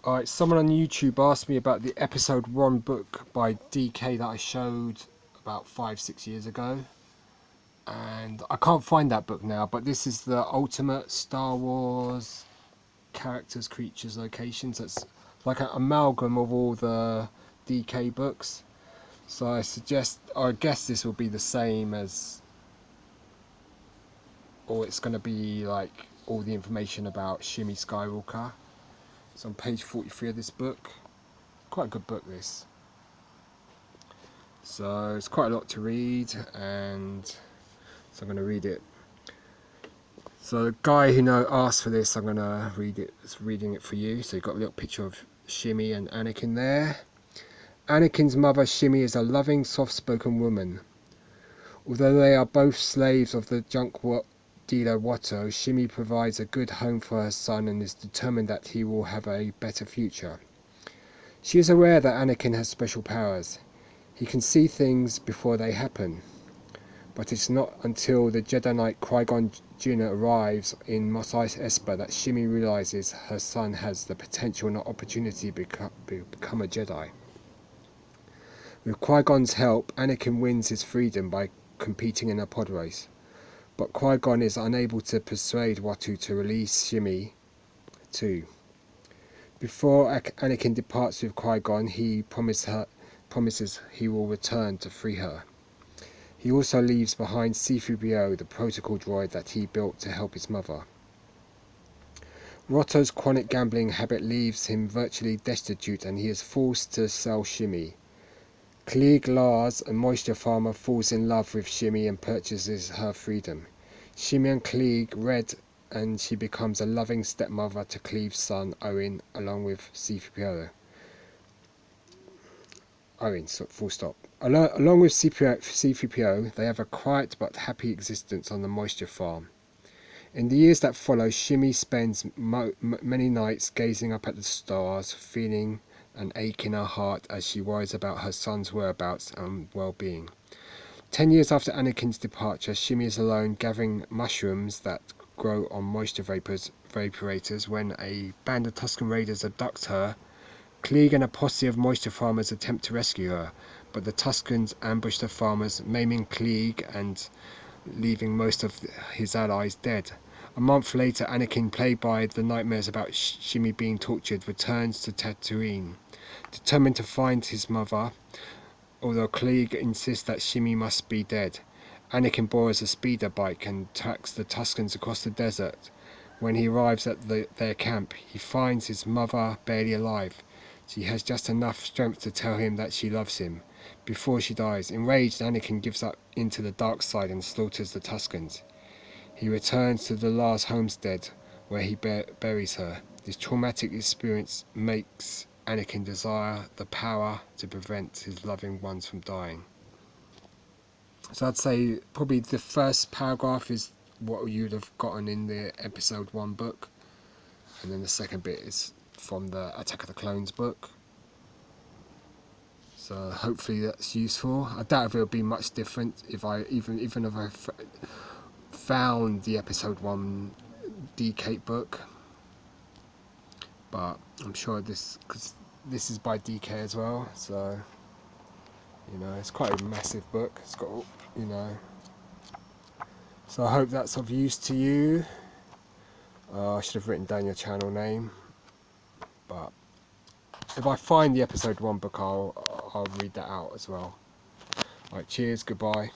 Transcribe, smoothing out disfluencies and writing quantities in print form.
Alright, someone on YouTube asked me about the episode 1 book by DK that I showed about 5-6 years ago. And I can't find that book now, but this is the ultimate Star Wars characters, creatures, locations. It's like an amalgam of all the DK books. So I guess this will be the same as, or it's going to be like all the information about Shmi Skywalker. It's on page 43 of this book. Quite a good book, this. So it's quite a lot to read, and so I'm going to read it. So the guy who asked for this, I'm going to read it. It's reading it for you. So you've got a little picture of Shmi and Anakin there. Anakin's mother, Shmi, is a loving, soft-spoken woman. Although they are both slaves of the junk dealer Watto, Shmi provides a good home for her son and is determined that he will have a better future. She is aware that Anakin has special powers. He can see things before they happen. But it's not until the Jedi Knight Qui-Gon Jinn arrives in Mos Espa that Shmi realizes her son has the potential and opportunity to become a Jedi. With Qui-Gon's help, Anakin wins his freedom by competing in a pod race. But Qui-Gon is unable to persuade Watto to release Shmi too. Before Anakin departs with Qui-Gon, he promises he will return to free her. He also leaves behind C-3PO, the protocol droid that he built to help his mother. Watto's chronic gambling habit leaves him virtually destitute, and he is forced to sell Shmi. Klieg Lars, a moisture farmer, falls in love with Shmi and purchases her freedom. Shmi and Klieg wed, and she becomes a loving stepmother to Klieg's son Owen, along with C-3PO. Owen, full stop. Along with C-3PO, they have a quiet but happy existence on the moisture farm. In the years that follow, Shmi spends many nights gazing up at the stars, feeling an ache in her heart as she worries about her son's whereabouts and well-being. 10 years after Anakin's departure, Shmi is alone gathering mushrooms that grow on moisture vaporators when a band of Tusken Raiders abduct her. Klieg and a posse of moisture farmers attempt to rescue her, but the Tuskens ambush the farmers, maiming Klieg and leaving most of his allies dead. A month later, Anakin, plagued by the nightmares about Shmi being tortured, returns to Tatooine, determined to find his mother, although Klieg insists that Shmi must be dead. Anakin borrows a speeder bike and tracks the Tuskens across the desert. When he arrives at their camp, he finds his mother barely alive. She has just enough strength to tell him that she loves him. Before she dies, enraged, Anakin gives up into the dark side and slaughters the Tuskens. He returns to the Lars homestead, where he buries her. This traumatic experience makes Anakin desire the power to prevent his loving ones from dying. So I'd say probably the first paragraph is what you'd have gotten in the episode 1 book, and then the second bit is from the Attack of the Clones book. So hopefully that's useful. I doubt if it'll be much different if I even if I found the episode 1 DK book, but I'm sure because this is by DK as well, so it's quite a massive book. It's got so I hope that's of use to you. I should have written down your channel name, but if I find the episode 1 book, I'll read that out as well. Alright, cheers, goodbye.